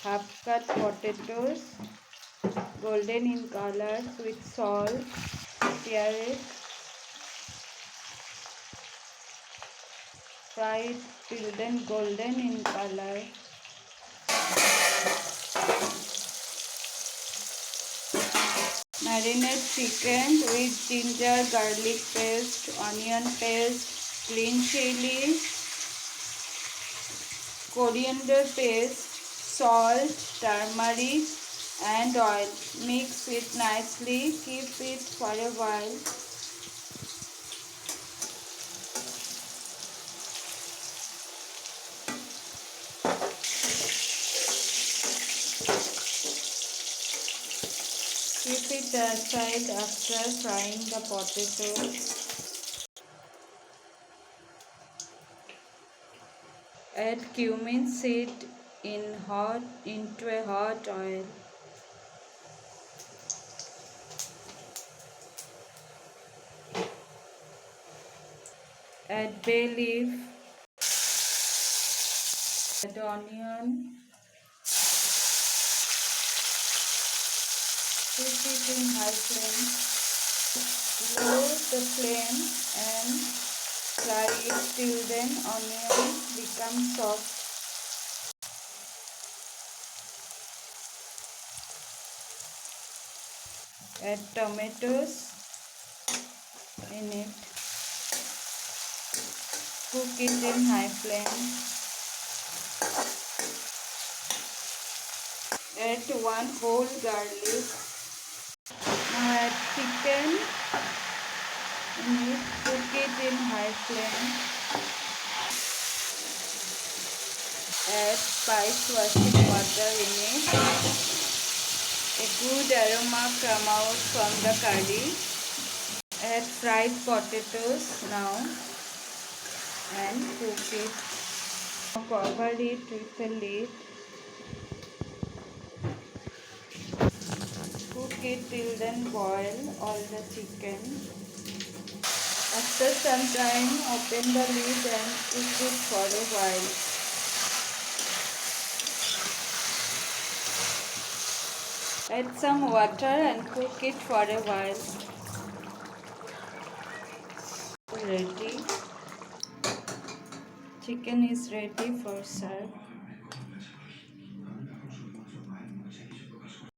half cut potatoes, golden in color, with salt, stir it, fry it till then golden in color. Marinate chicken with ginger, garlic paste, onion paste, green chili, coriander paste, salt, turmeric and oil. Mix it nicely. Keep it for a while. Keep it aside after frying the potatoes. Add cumin seed into a hot oil. Add bay leaf. Add onion. Keep it in high flame. Lower the flame and fry it till then onion becomes soft. Add tomatoes in it. Cook it in high flame. Add 1 whole garlic. Now add chicken in it. Cook it in high flame. Add spice washing water in it. A good aroma come out from the curry. Add fried potatoes now and cook it. Cover it with a lid. Cook it till then boil all the chicken. After some time open the lid and cook it for a while. Add some water and cook it for a while. Ready. Chicken is ready for serve.